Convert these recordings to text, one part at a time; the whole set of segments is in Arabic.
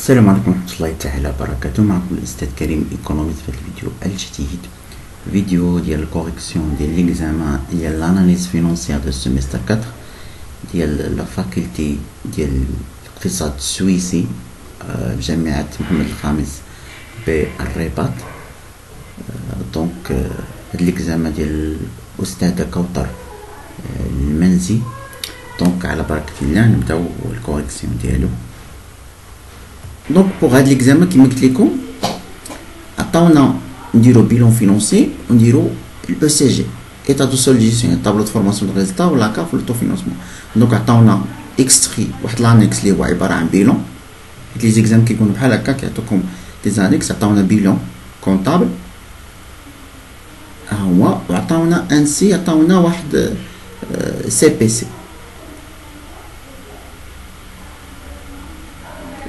السلام عليكم ورحمة الله تعالى وبركاته. معكم الأستاذ كريم إيكونوميست في الفيديو الجديد، فيديو ديال الكوريكسيون ديال ليكزامان ديال لاناليز فينونسيير دو سيمستر 4 ديال لا فاكولتي ديال الاقتصاد السويسي جامعة محمد الخامس بالرباط. دونك هاد ليكزامان ديال الأستاذة كوثر المنزي. دونك على بركة الله نبداو الكوريكسيون ديالو. دونك بوغ هاد ليكزامان كيما قلت لكم عطاونا نديرو بيلون فينونسي ونديرو الاو سي جي ايتا دو سوليسيون طابلو دو فورماسيون دو ريزلتا ولا كاف لو تو فينونسمون. دونك عطاونا اكستري واحد لانيكس اللي هو عباره عن بيلون. لي زيكزام كيكونوا بحال هكا كيعطوكم دي زانيكس. عطاونا بيلون كونطابل ها هو، وعطاونا انسي عطاونا واحد سي بي سي.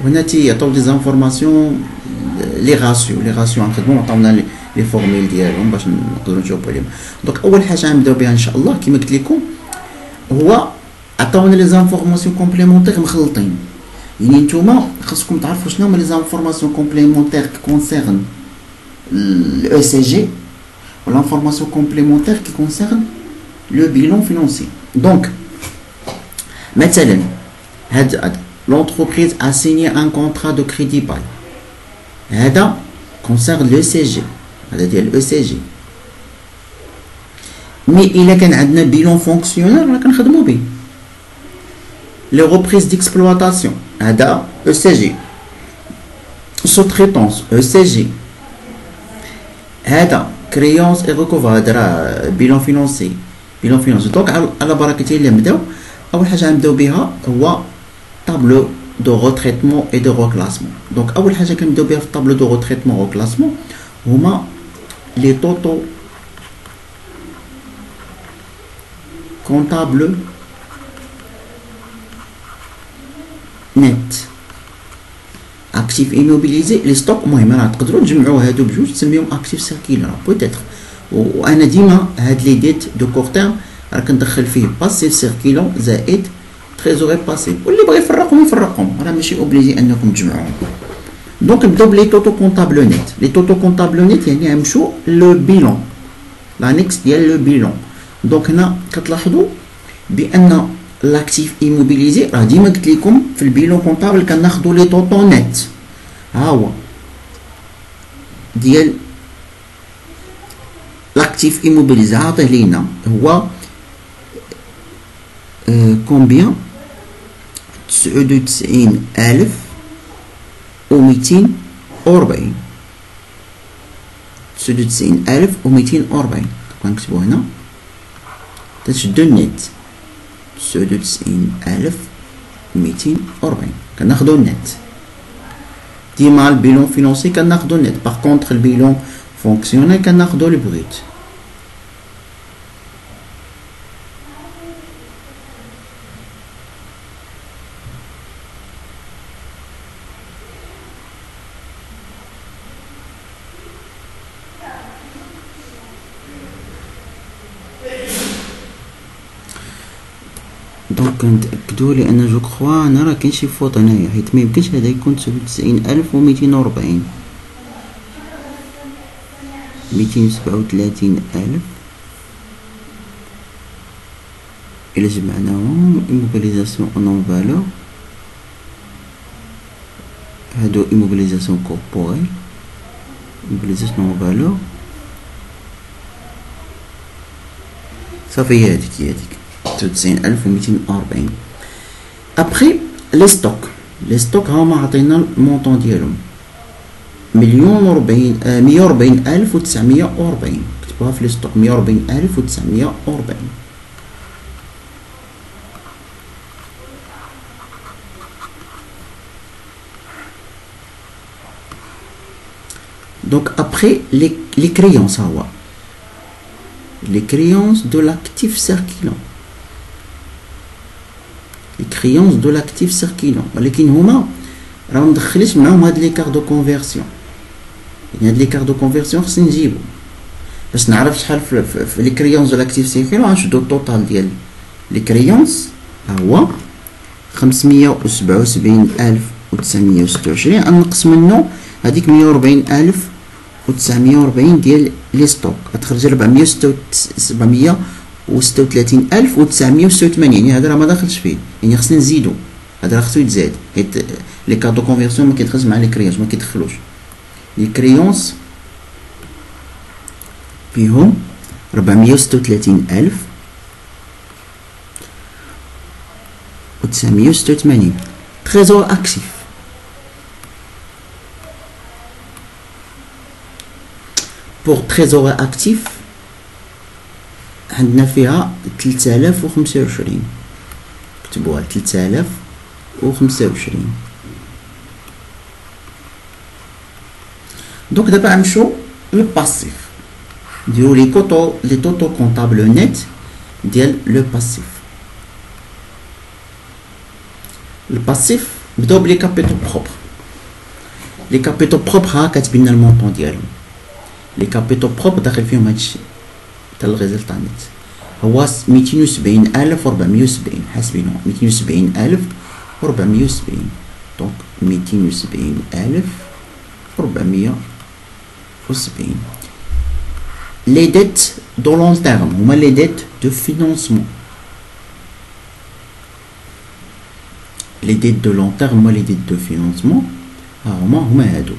وهنا تيعطيو دي زانفورماسيون لي غاسيو غنخدمو عطاونا لي فورميل ديالهم باش نقدروا نجاوبوا عليهم. دونك اول حاجه غنبداو بها ان شاء الله كما قلت لكم هو عطاونا لي زانفورماسيون كومبليمونتير مخلطين. يعني نتوما خاصكم تعرفوا شنو هما لي زانفورماسيون كومبليمونتير كي كونسيرن الاو سي جي و لانفورماسيون كومبليمونتير كي كونسيرن لو بيلون فينونسي. دونك مثلا هاد l'entreprise a signé un contrat de crédit bail. هذا concerne l'ECG. هذا ديال l'ECG. مي إلا كان عندنا بيلون فونكسيونير راه كنخدمو به. les reprises d'exploitation هذا ECG. sous-traitance ECG. هذا créance et recouvre هذا راه بيلون فينونسي. دونك على بركة الله نبداو. أول حاجة غنبداو بها هو tableau de retraitement et de reclassement. Donc اول حاجه كنبداو بها في الطابلو دو retraitement و reclassement هما لي توتو كونطابل نت اكتيف ايموبيليزي لي ستوك. المهم راه تقدروا تجمعوا هادو بجوج تسميهم اكتيف سيركيلر بوتيتر. وانا ديما هاد لي ديت دو كور تيرم راه كندخل فيه باسيف سيركيلون زائد تريزوري باسيف، واللي بغى يفرقهم راه ماشي اوبليجي انكم تجمعوهم. دونك نبداو بلي توتو كونطابل نت. لي توتو كونطابل نت يعني غنمشيو لو بيلون لانيكس ديال لو بيلون. دونك هنا كتلاحظوا بان لاكتيف ايموبيليزي راه ديما قلت لكم في البيلون كونطابل كناخذوا لي توتو نت. ها هو ديال لاكتيف ايموبيليزي عاطيه لينا هو كومبيان 99,240. 99,240 كنكتبو هنا تشدو النت 99,240 كناخدو النت. ديما البيلون فينونسي كناخدو النت. باغ كونطخ البيلون فونكسيونيل كناخدو البروت. دونك كنتأكدو لأن جو كخوا أنا راه كاين شي فوط هنايا، حيت ميمكنش هدا يكون 99,240. 237,000 إلا جمعناهم إيموبيليزاسيون نون فالور هادو إيموبيليزاسيون كوربوريل إيموبيليزاسيون نون فالور صافي هي هاديك 99,240. ابخي لي ستوك هما عطينا المونطون ديالهم 140,940. كتبوها في لي ستوك 140,940. دونك ابخي لي كريونس ها هو les créances de l'actif circulant. les créances de l'actif circulant ولكن هما راه مدخليش معاهم هاد لي كار دو كونفيرسيون. يعني هاد لي كار دو كونفيرسيون خصني نجيبو باش نعرف شحال في لي كريونس دو l'actif circulant. غنشدو التوتال ديال لي كريونس ها هو 577,000 و926 نقص منه هذيك 140940 ديال لي ستوك غتخرج 736,986 يعني هذا راه ما داخلش فيه يعني خصنا نزيدو هذا راه خصو يتزاد حيت لي كادو كونفيرسيون ما كيدخلش مع لي كريونس ما كيدخلوش لي كريونس فيهم 436,986 تريزور اكتيف بور تريزور اكتيف عندنا فيها 3025 كتبوها 3025 دونك دابا غنمشيو للباسيف نديرو لي توتو كونطابل نت ديال لو باسيف الباسيف نبداو بلي كابيتو بروبر لي كابيتو بروبر ها كتبين لنا المونطون ديالهم لي كابيتو بروبر داخل فيهم هادشي تاع الريزلت نت هو 270,470 حاسبينهم 270,470 دونك 270,470 les dettes de long terme هما les dettes de financement les dettes de long terme هما les dettes de financement هما هادو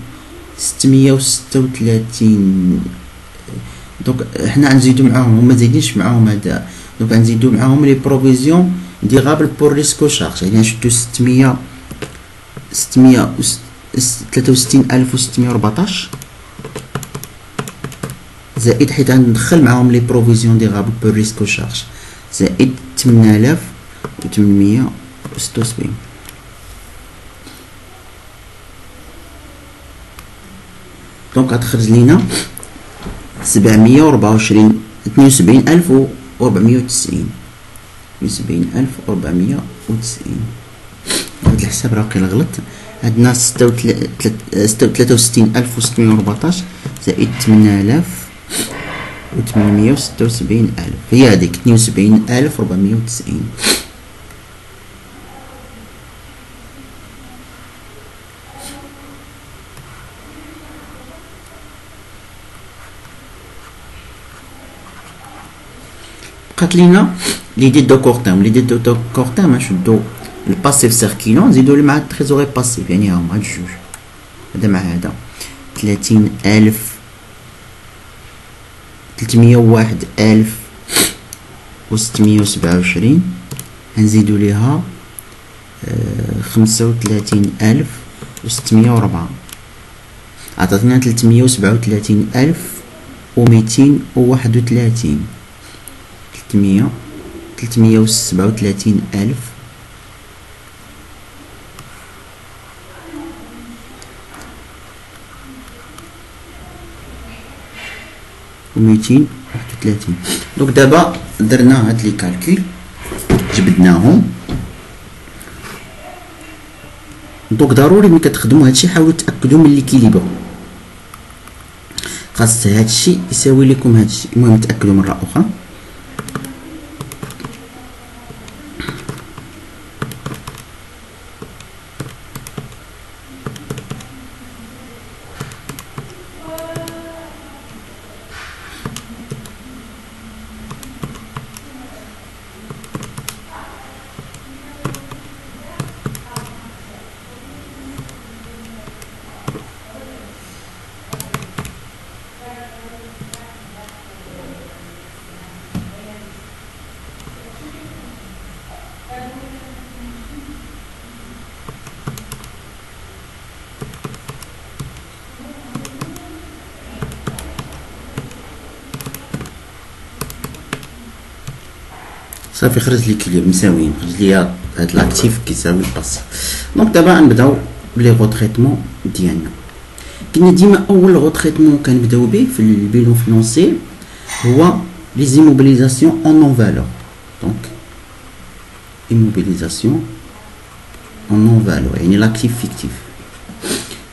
636 دونك حنا غنزيدو معاهم هما زايدينش معاهم هذا دونك غنزيدو معاهم لي بروفيزيون ديغابل بور ريسكو شارج يعني نشدو 663,614 زائد حيت غندخل معاهم لي بروفيزيون ديغابل بور ريسكو شارج زائد 8,876 دونك غتخرج لينا 724 72,490 72,490 هاد الحساب راه واقيلا غلط عندنا 63,614 زائد 8,876 هي هذيك 72,490 بقات لينا لي ديت دو كور تيرم لي ديت دو كور تيرم نشدو الباسيف سيركيلون نزيدو مع التريزوري باسيف يعني هاهما هاد الجوج هذا مع هذا 301,627 غنزيدو ليها 35,604 عطاتنا 337,231 337,000 و231 دونك دابا درنا هاد لي كالكول جبدناهم دونك ضروري ملي كتخدموا هادشي حاولوا تاكدوا من ليكيليبر خاص هادشي يساوي لكم هادشي المهم تاكدوا مره اخرى صافي خرج لي كليب مساويين خرج لي هاد لاكتيف كيساوي الباس دونك دابا غنبداو بلي غوتريتمون ديالنا كنا ديما اول غوتريتمون كنبداو به في البيلون فينونسي هو لي زيموبيليزاسيون اون نون فالور دونك immobilisation en non valeur يعني لاكتيف فيكتيف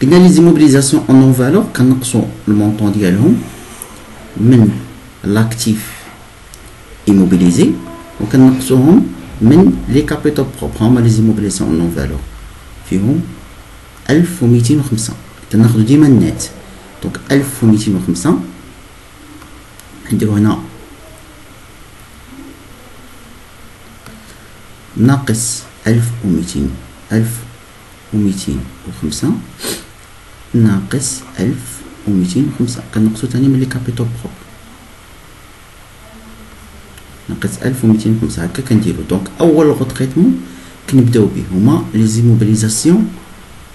قلنا لي زيموبيليزاسيون en non valeur كنقصوا المونطون ديالهم من لاكتيف immobilisé وكنقصوهم من لي كابيتال بروبر هما لي زيموبيليزاسيون en non valeur فيهم 1205 تناخدو ديما النات دونك 1205 نديرو هنا ناقص 1205 ناقص 1205 كنقصو تاني من لي كابيتال بروب ناقص 1205 هكا كنديرو دونك اول غوطريتمون كنبداو به هما لي زيموبيليزاسيون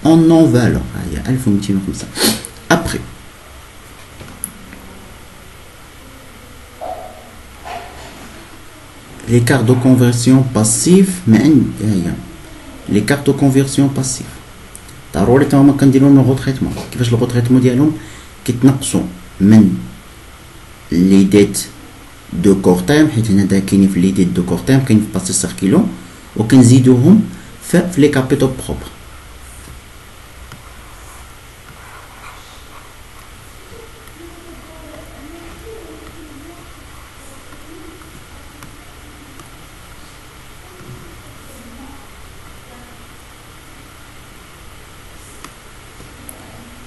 اون نون فالور هي 1205 ابري l'écart de conversion passif l'écart de conversion passif ضروري تا هما كنديرو لهم الغوطريتمون كيفاش الغوطريتمون ديالهم كيتنقصوا من لي ديت دو كور تيرم حيت هنا دا كاينين في لي ديت دو كور تيرم كاين في باسي سيركيلون وكنزيدوهم في لي كابيتال بروبر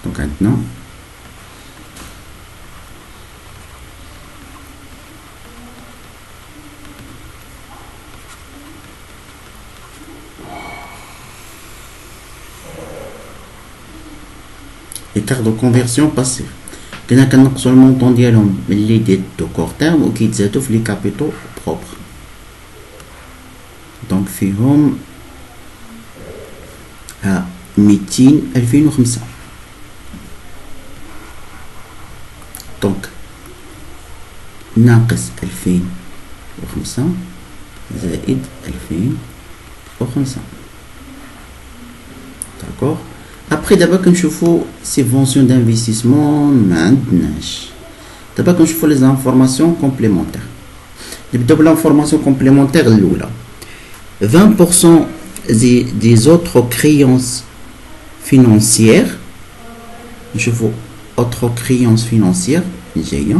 donc maintenant l'écart de conversion passif كنا كنقصوا المونطون ديالهم من لي ديت دو كور تيرم وكيتزادوا في لي كابيتال بروبر دونك فيهم ها 2005 دونك ناقص 2005 زائد 2005 داكوغ ابري دابا كنشوفو سيفونسيون دانفستيسمون ما عندناش دابا كنشوفو لي زانفورماسيون كومبليمونتير نبداو بالانفورماسيون كومبليمونتير الاولى 20% des autres créances financières نشوفو autres créances financières جايه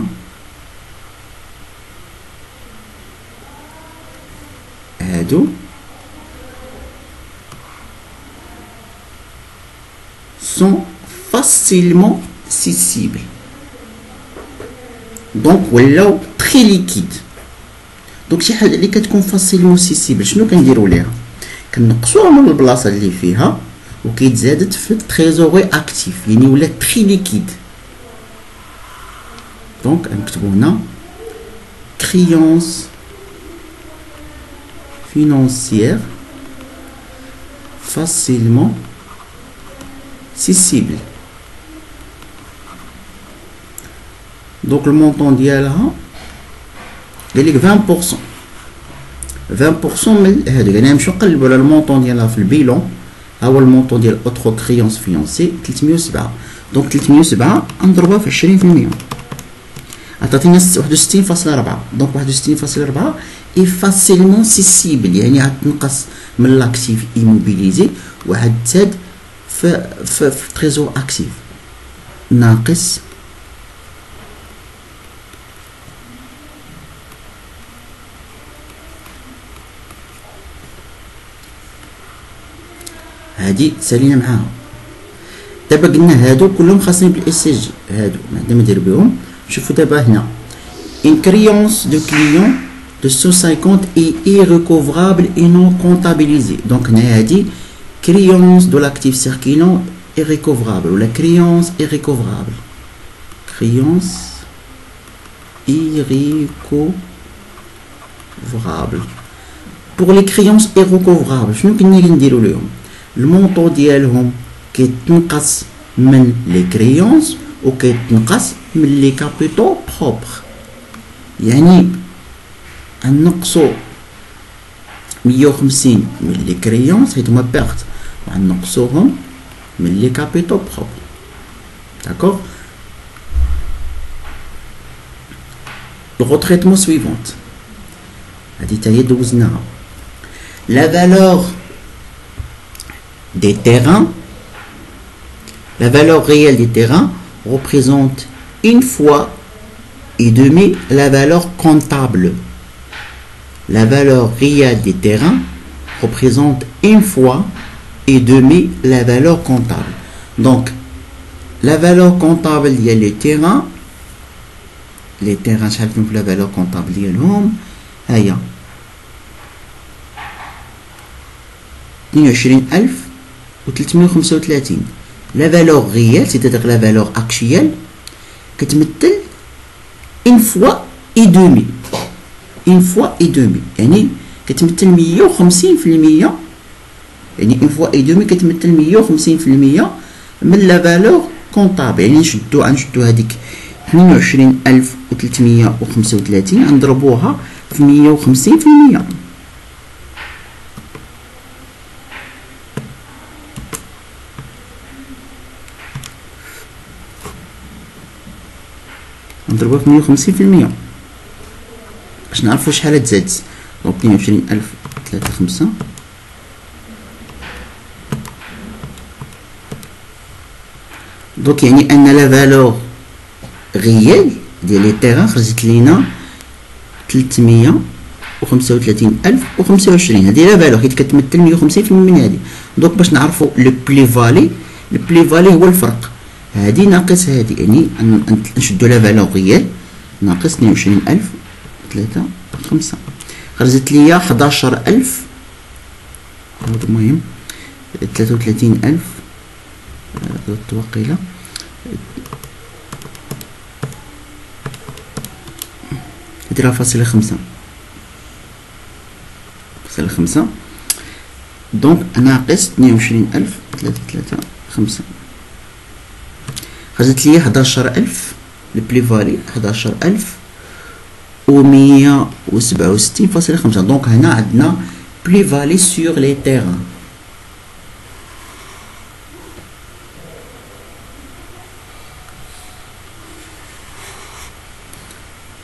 هادو sont facilement cessibles donc ولاو très liquide دونك شي حاجه اللي كتكون فاسيلمون سيسيبل شنو كنديروا ليها كنقصوها من البلاصه اللي فيها وكيتزادت في التريزوري اكتيف يعني ولا تري ليكيد دونك نكتبوا هنا créance financière facilement cessible دونك المونطون ديالها قال لك 20% من هادو يعني نمشيو نقلبوا على المونطون ديالها في البيلون ها هو المونطون ديال اوترو كريونس فينونسي 307 دونك 307 نضربوها في 20% عطاتينا 61.4 دونك 61.4 اي فاسيلمون سيسيبل يعني غتنقص من لاكتيف ايموبيليزي وغتزاد في تريزور اكتيف ناقص هادي سالينا معاها دابا قلنا هادو كلهم خاصين بالاس جي هادو ما ندير بهم شوفوا دابا هنا une créance de client de 150 est irrécouvrable et non comptabilisée donc هنا هادي créance de l'actif circulant irrécouvrable ou la créance irrécouvrable créance irrécouvrable pour les créances irrécouvrables شنو كنا نديرو لهم المونطون ديالهم كيتنقص من لي كريونس وكيتنقص من لي كابيتال بروبر يعني نقصو 150 من لي كريونس حيت هما بيرت ونقصوهم من لي كابيتال بروبر داكوغ le retraitement suivante هادي تا هي دوزناها la valeur des terrains, la valeur réelle des terrains représente une fois et demi la valeur comptable. La valeur réelle des terrains représente une fois et demi la valeur comptable. دونك لا فالور كونطابل ديال لي تيران، لي تيران شحال فيهم في لا فالور كونطابل ديالهم؟ هيا 22335. لا فالور غيال سيتادير لا فالور اكشيال كتمثل اون فوا اي دومي، اون فوا اي دومي يعني كتمثل 150%، يعني اون فوا اي دومي كتمثل 150% من لا فالور كونطابل. يعني نشدو هذيك 22335 نضربوها في 150%. نضربوها في 150% باش نعرفو شحال تزاد. دونك 22035 دونك يعني ان لا فالور غيال ديال لي تيران خرجت لينا 335025. هادي لا فالور حيت كتمثل 150% من هادي. دونك باش نعرفو لو بلي فالي، لو بلي فالي هو الفرق هادي ناقص هادي، يعني نشدو لا فالور غيال ناقص 22035 خرجت ليا 11000. المهم 33000 وقيله 3.5 5. دونك ناقص 22035 خرجت لي 11000 البلي فالي 11167.5. دونك هنا عندنا بلي فالي سور لي تيران.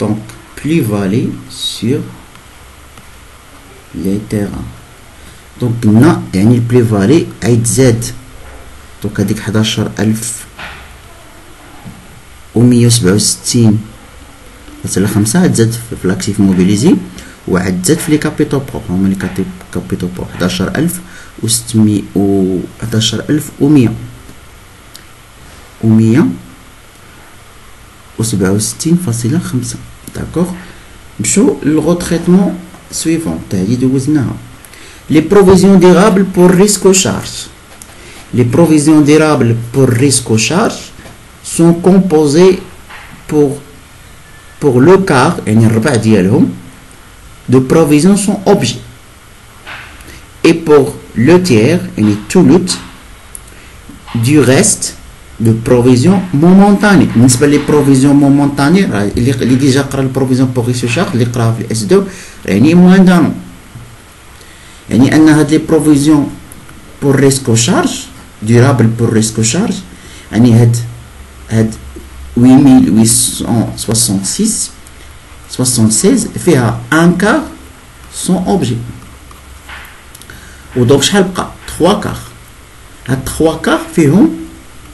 دونك بلي فالي سور لي تيران. دونك قلنا يعني البلي فالي عيتزاد. دونك هاديك 11167.5 تزاد في لاكتيف موبيليزي وعاد تزاد في لي كابيتو بروب. هما لي كابيتو بروب 11600 و 11100 و 167.5. داكوغ. نمشيو للغوتريتمون سويفون تاعي دوزناها. لي بروفيزيون ديرابل بور ريسك او شارج. لي بروفيزيون ديرابل بور ريسك او شارج sont composés pour le quart يعني الربع ديالهم de provisions sont objets et pour le tiers يعني الثلث du reste de provisions momentanées. بالنسبة لي بروفيزيون مومونتاني اللي ديجا قرا البروفيزيون بور ريسك شارج اللي قراها في الاس 2 يعني موان دانو، يعني ان هاد لي بروفيزيون بور ريسك شارج ديرابل بور ريسك شارج يعني هاد 8866 فيها ان كار سون اوبجي. ودونك شحال بقى 3 كار. هاد 3 كار فيهم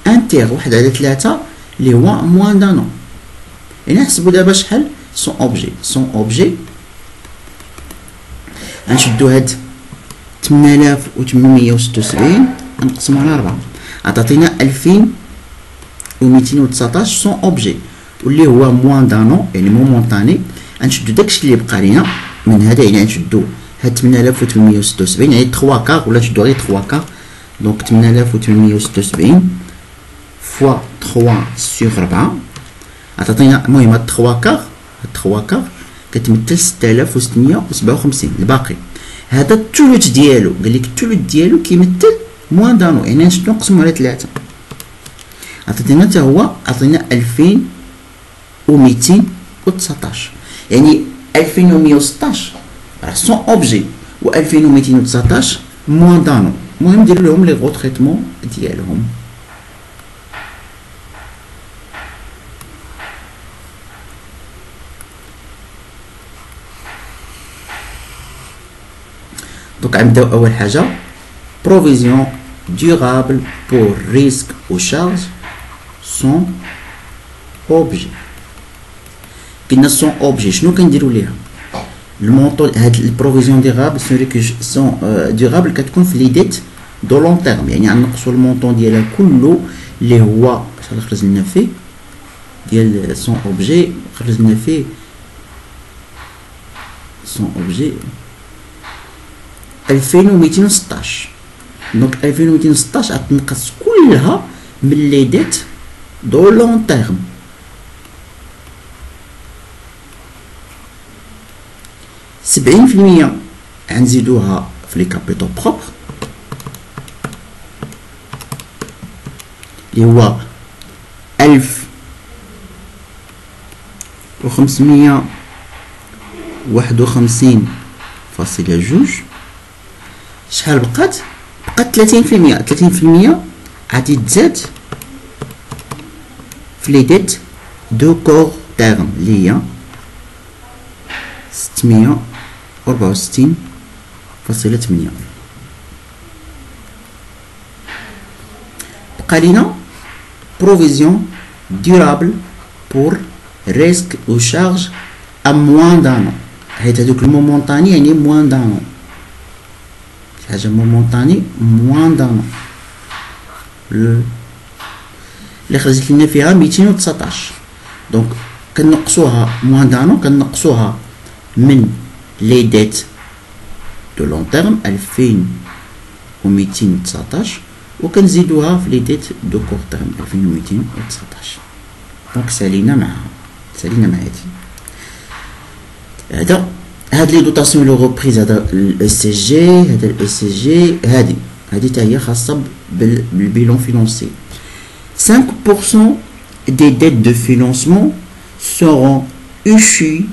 ان تيغ 1 على 3 اللي هو موان دانو. يعني نحسبو دابا شحال سون اوبجي. سون اوبجي غنشدو هاد 8876 نقسمو على 4 عطاتينا 2219 سون اوبجي واللي هو موان دانو يعني مومونتاني. غنشدو داكشي اللي بقى لينا من هذا يعني غنشدو هاد 8876 يعني 3 كار ولا نشدو غير 3 كار. دونك 8876 فوا 3 سور 4 عطاتينا. المهم هاد 3 كار، هاد 3 كار كتمثل 6657. الباقي هذا الثلث ديالو، قالك الثلث ديالو كيمثل موان دانو يعني نشدو نقسمو على 3 عطينا حتى هو عطينا 2219 يعني 2116 راه سون اوبجي و 2219 موان دانو. المهم نديرو لهم لي غوتريتمون ديالهم. دونك غنبداو اول حاجه بروفيزيون ديورابل بور ريسك او شارج سون اوبجي. قلنا سون اوبجي شنو كنديرو ليها؟ المونطون هاد البروفيزيون ديورابل سون ديورابل كتكون في لي ديت دو لون تيرم، يعني غنقصو المونطون ديالها كله اللي هو شحال خرج لنا فيه ديال سون اوبجي، خرج لنا فيه سون اوبجي 2216. دونك 2216 غتنقص كلها من لي ديت دو لون تيرم. سبعين في المية غنزيدوها في لي كابيتو بروبر اللي هو 1551.2. شحال بقات؟ بقات 30%. 30% غادي تزاد في لي ديت دو كور تيرم اللي هي 664.8. بقى لينا بروفيزيون ديورابل بور ريسك او شارج ا موان دان، حيت هادوك المومونطاني يعني موان دان، شي حاجه مومونطاني موان دان اللي خرجت لنا فيها 219. دونك كنقصوها موان دان، كنقصوها من لي ديت دو لون تيرم 2219 وكنزيدوها في لي ديت دو كور تيرم 2219. دونك سالينا مع هاد لي دوطاسيون لو ريبريز، هذا الاي سي جي، هذا الاي سي جي، هادي حتى هي خاصه بالبيلون فينونسي. 5% des dettes de financement seront issues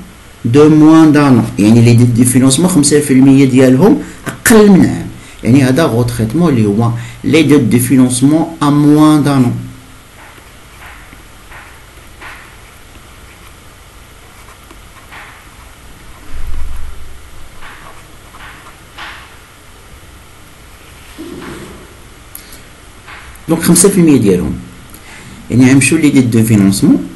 de moins d'un an، يعني لي ديت دو فينونسمون 5% ديالهم اقل من عام، يعني هذا غو تريتمون اللي هو لي ديت دو فينونسمون ا موان دان an. دونك 5% ديالهم يعني غنمشيو لي ديت دو فينونسمون،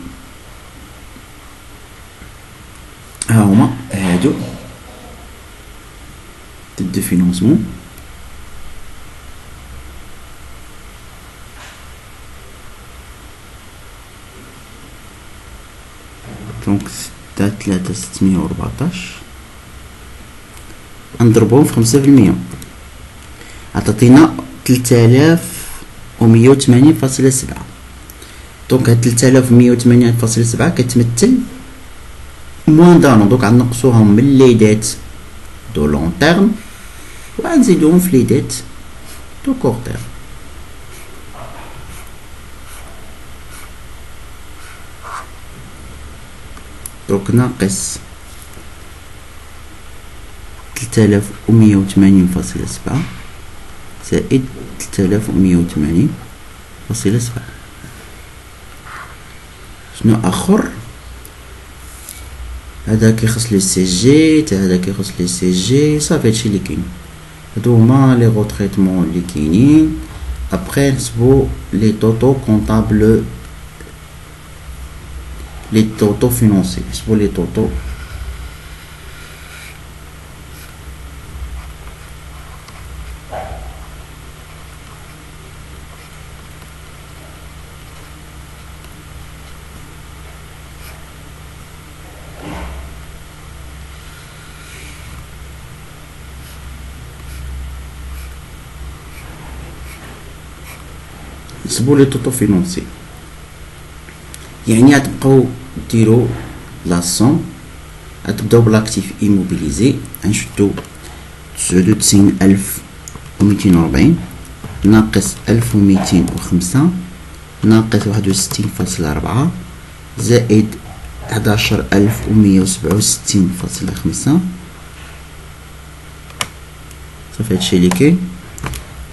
ها هما هادو ديت دو فينونسمون. دونك 6,614 نضربهم في 5% عطاتينا 3180.7. دونك هاد 3180.7 كتمثل موان دان، دونك غنقصوهم من لي ديت دو لون تيرم وغنزيدوهم في لي ديت دو كور تيرم. دونك ناقص 3180.7 زائد 3180.7. شنو اخر؟ هذا كيخص لي سي جي، تا هذا كيخص لي سي جي، صافي هادشي اللي كاين. هادو هما لي غوتريتمون اللي كاينين. ابخي نحسبو لي توتو كونطابل، لي توتو فينونسي، نحسبو لي توتو. نحسبو لي توتو فينونسي، يعني غتبقاو ديرو لا سوم، غتبداو بالاكتيف ايموبيليزي، غنشدو 99,240 ناقص 1205 ناقص 61.4 زائد 11,167.5. صافي هادشي اللي كاين.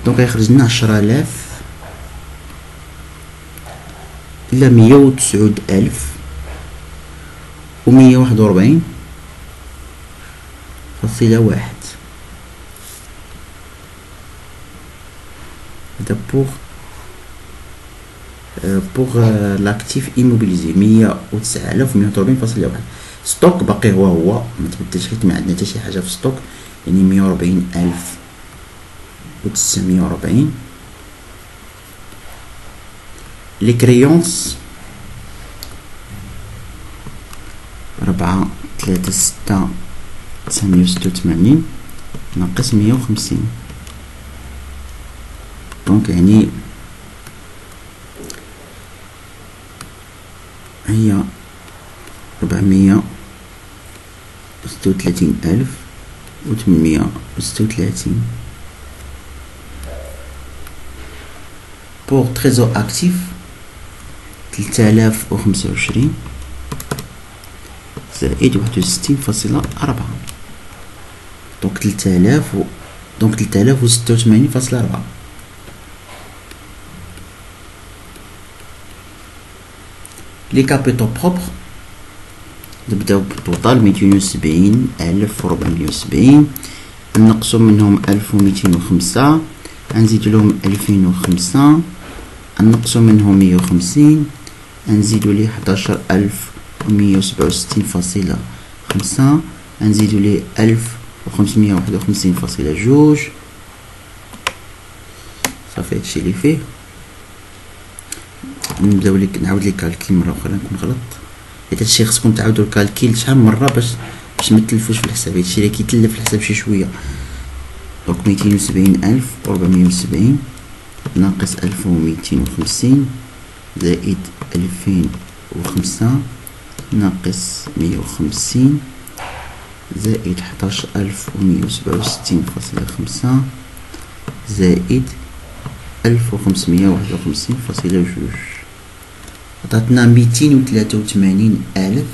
دونك غيخرج لنا 10,000 إلا 109,141.1. هذا بوغ لاكتيف ايموبيليزي 109,141.1. ستوك باقي هو ما تبدلش، حيت ما عندنا حتى شي حاجه في ستوك، يعني 140,000 و940. لي كريونس 4 3 6 986 ناقص 150. دونك يعني هي 436,836. بور تريزور اكتيف 3025 زائد 61.4. دونك 3086.4. لي كابيتو بروبر نبداو بالتوتال 270,470. نقصو منهم 1205، نزيدو لهم 2005، نقصو منهم 150، نزيدو ليه 11,167.5، نزيدو ليه 1551.2. صافي هادشي اللي فيه. نبداو لك نعاود لي كالكيل مره اخرى نكون غلط، حيت هادشي خصكم تعاودوا الكالكيل شحال من مره باش متلفوش في الحساب. هادشي اللي كيتلف في الحساب شي شويه. دونك 270,470 ناقص 1250 زائد 2005 ناقص 150 زائد 11,167.5 زائد 1551.2 عطاتنا 283,000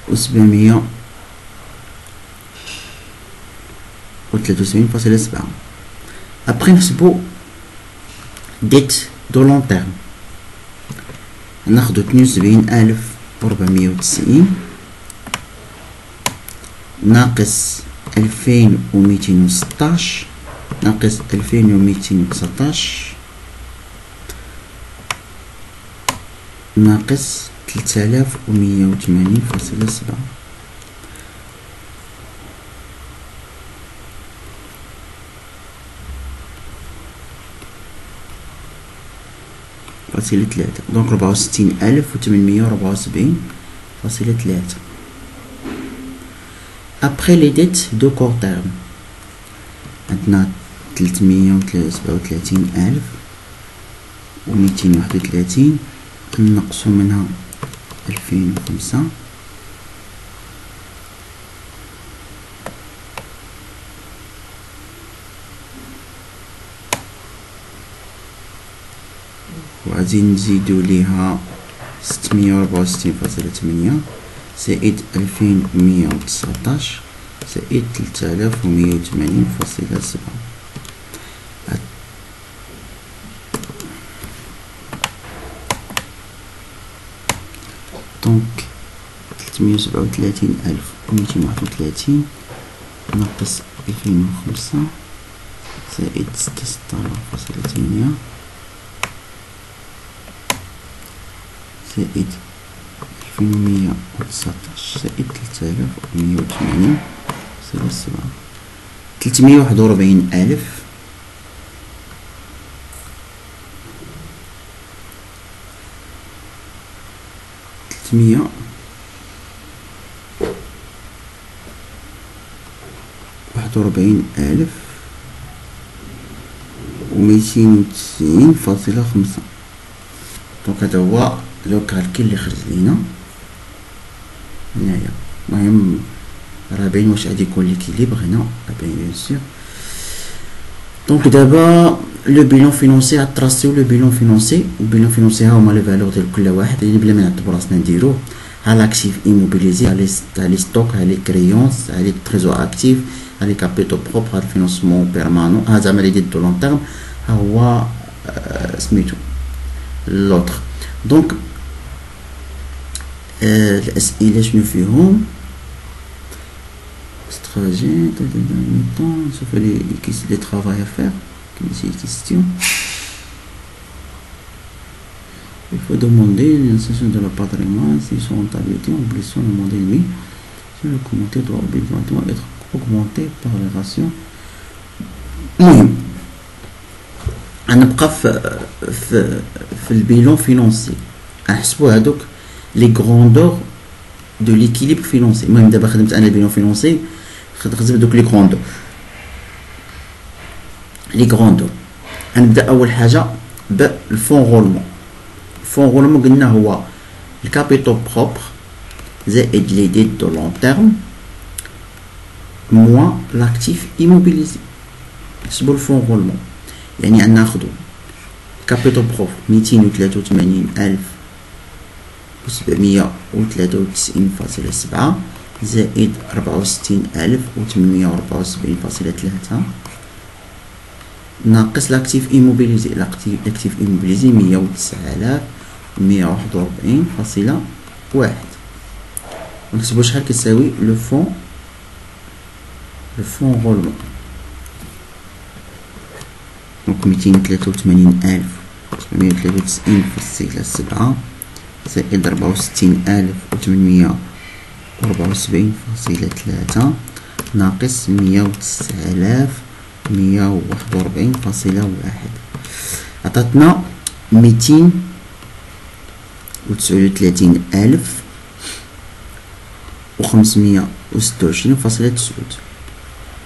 و773.7. Après نحسبو ديت دو لون تيرم. ناخدو 72,490 ناقص 2216 ناقص 2219 ناقص 3180.7. فاصلة 3. دونك 64,874.3. Après les dettes de court terme عندنا 337,231 نقصو منها 2005 وغادي نزيدو ليها 664.8 زائد 2119 زائد 3180.7. دونك 337,231 ناقص 2005 زائد 16.8 زائد 2119 زائد 3180.7. 341,000 341,000 و290.5. دونك هذا هو لو كالكيل اللي خرج لينا هنايا. المهم راه باين واش غادي يكون ليكيليبر هنا، راه باين بيان سور. دونك دابا لو بيلون فينونسي غتراسيو لو بيلون فينونسي. البيلون فينونسي ها هما لي فالور ديال كل واحد، يعني بلا ما نعطيو راسنا نديروه. ها لاكتيف ايموبيليزي، ها لي ستوك، ها لي كريونس، ها لي تريزور اكتيف، ها لي كابيتو بروبر، ها الفينونسمون بيرمانون، ها زعما لي ديت دو لون تيرم، ها هو سميتو لوطر. دونك الأسئلة شنو فيهم؟ استراتيجي سوف لي travail à faire comme ces questions. Il faut demander l'insertion de la patrimoine, s'ils sont rentabilité, obligations demander oui. Le commentaire doit obligatoirement être augmenté par les ratios. المهم غنبقى في البيلون فينونسي غنحسبو هادوك لي غروندور دو ليكيليبر فينونسي. المهم دابا خدمت انا البيلون فينونسي خدمت دوك لي غروندور. غنبدا اول حاجه بالفون غولمون. الفون غولمون قلنا هو الكابيتال بروبر زائد لي ديت دو لون تيرم موا لاكتيف ايموبيليزي. نحسبو الفون غولمون يعني غناخدو كابيتال بروبر 283,793.7 زائد 64,874.3 ناقص لاكتيف ايموبيليزي. لاكتيف ايموبيليزي 109,141.1. ونكتبو شحال كتساوي لو فون غولمون. دونك 283,793.7 زائد 64,874.3 ناقص 109,141.1 عطاتنا 239,526.9.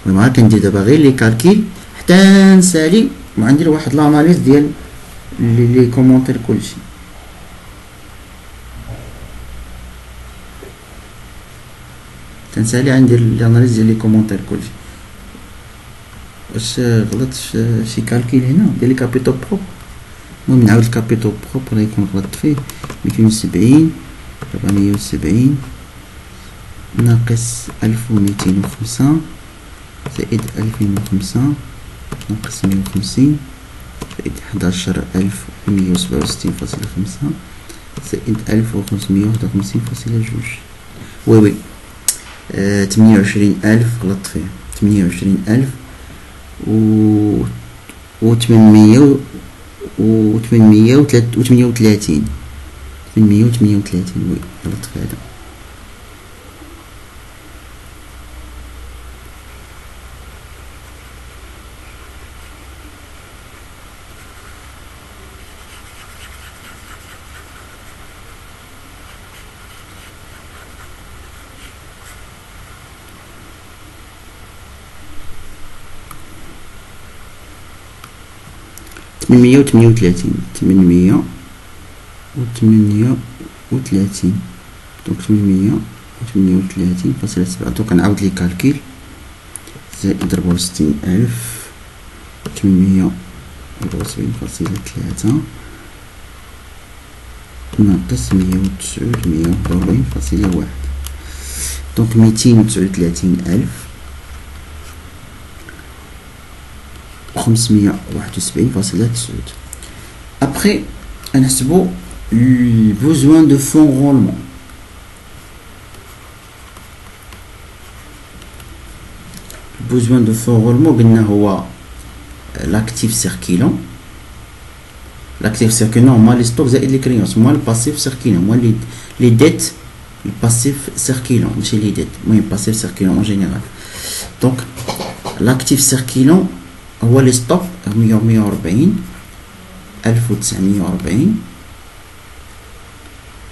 المهم ها كندير دابا غير لي كالكيل حتى نسالي وغندير واحد لاناليز ديال لي كومونتير كلشي. تنسالي غندير لاناليز ديال لي كومونتير كلشي. واش غلطت في شي كالكيل هنا ديال لي كابيتال بروب؟ المهم نعاود الكابيتال بروب راه يكون غلطت فيه. 270 ناقص 1205 زائد 2005 ناقص 150 زائد 11,167.5 زائد 1551.2. وي 28,000 غلطت فيه. 28,000 و 838. وي غلطت في هذا. تمنمية وتمنية وثلاثين دونك 838.7. دونك كنعاود لي كالكيل زائد 64,874.3 ناقص 109,141.1. دونك 239,571.9. Après, on a le besoin de fonds roulement. Le besoin de fonds roulement, c'est l'actif circulant. L'actif circulant, moi les stocks et les créances, moi le passif circulant, moi les dettes, le passif circulant, chez les dettes, moi le passif circulant en général. Donc, l'actif circulant, هو لي ستوك 140,940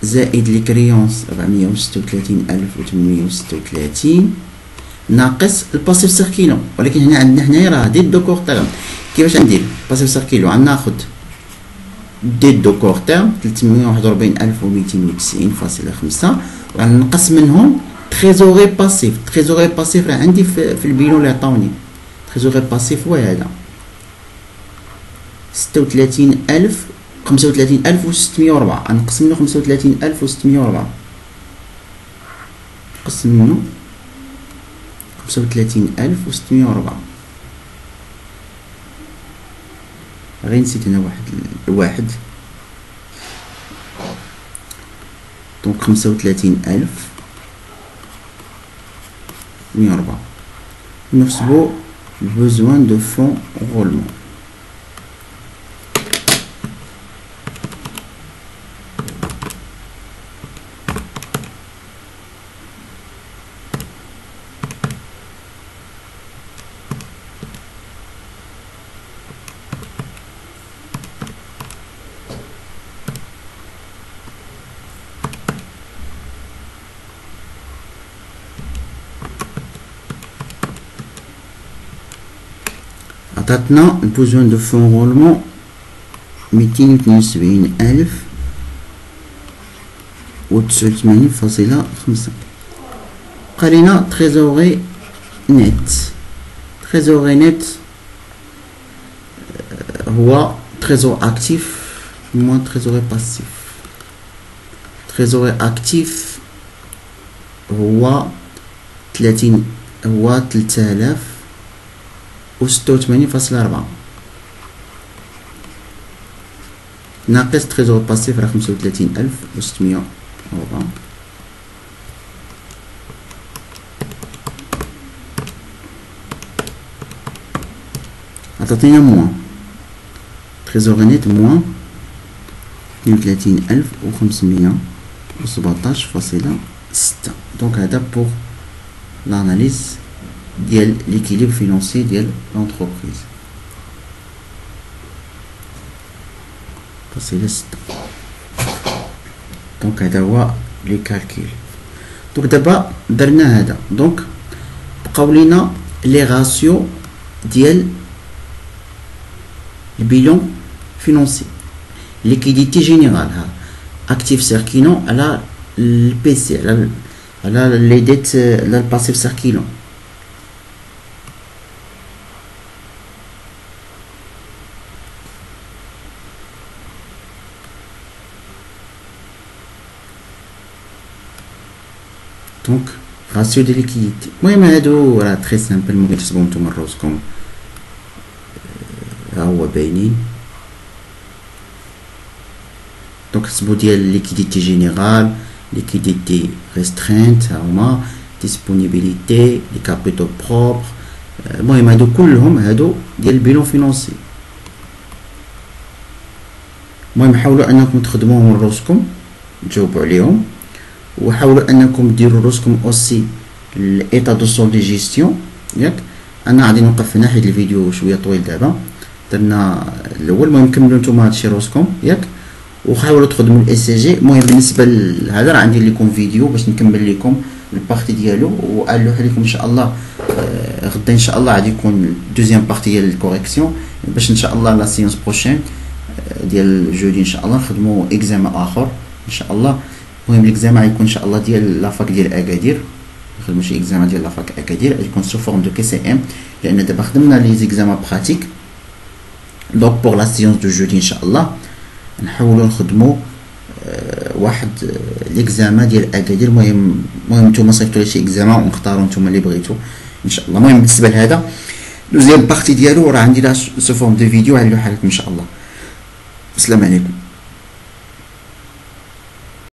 زائد لي كريونس 436,836 ناقص الباسيف سيركيلون. ولكن هنا عندنا هنايا راه ديت دو كور تيرم. كيفاش ندير باسيف سيركيلون؟ غناخد ديت دو كور تيرم 341,290.5 وغنقص منهم تريزوري باسيف. تريزوري باسيف راه عندي في البيلون اللي عطاوني. تريزوري باسيف هو هذا 35,604. غنقسم منه 35,604 نقسم منه 35,604. غير نسيت هنا واحد دونك 35,104. نحسبو besoin de fonds roulement. عطاتنا البوزوان دو فون رولمون 272,089.5. قالينا تريزوري نت. تريزوري نت هو تريزور اكتيف موان تريزوري باسيف. تريزوري اكتيف هو 3086.4 ناقص تريزور باسيف راه 35,604. عطاتينا موان تريزور نت موان 32,517.6. دونك هذا بور l'analyse ديال l'équilibre financier ديال l'entreprise. فاصلة 6. دونك هذا هو لي كالكيل. دونك دابا درنا هذا. دونك بقاو لينا لي راسيو ديال البيلون فينونسي. ليكيديتي جينيرال ها اكتيف سيركيلون على البي سي على لي ديت على الباسيف سيركيلون. دونك راسيو ديال ليكيديتي. المهم هادو راه تري سامبل ممكن تحسبوهم نتوما راسكم ها هو باينين. دونك حسبوا ديال ليكيديتي جينيرال ليكيديتي ريسترينت ها هما ديسپونيبيليتي لي كابيتو بروبر. المهم هادو كلهم هادو ديال البيلون فينونسي. المهم حاولوا انكم تخدموهم لروسكم تجاوبوا عليهم وحاولوا انكم ديروا روسكم اوسي الايطا دو سول دي جيستيون ياك. انا غادي نوقف هنا حيت الفيديو شويه طويل دابا درنا الاول. المهم كملوا نتوما هادشي روسكم ياك وحاولوا تخدموا الاي سي جي. المهم بالنسبه لهذا راه عندي لكم فيديو باش نكمل لكم البارتي ديالو وقالوا لكم ان شاء الله غدا ان شاء الله غادي يكون دوزيام بارتي ديال الكوريكسيون باش ان شاء الله لا سيونس بروشين ديال جودي ان شاء الله نخدموا اكزامان اخر ان شاء الله. المهم ليكزامان غيكون ان شاء الله ديال لافاك ديال اكادير. نخدموا شي اكزامان ديال لافاك اكادير غيكون سو فورم دو كي سي ام لان دابا خدمنا لي زيكزامان براتيك. دونك بور لا سيونس دو جودي ان شاء الله نحاولوا نخدموا واحد ليكزامان ديال اكادير. المهم نتوما صيفطوا لي شي اكزامان ونختاروا نتوما اللي بغيتو ان شاء الله. المهم بالنسبه لهذا دوزيام بارتي ديالو راه عندي لا سو فورم دو فيديو على حالكم ان شاء الله. السلام عليكم.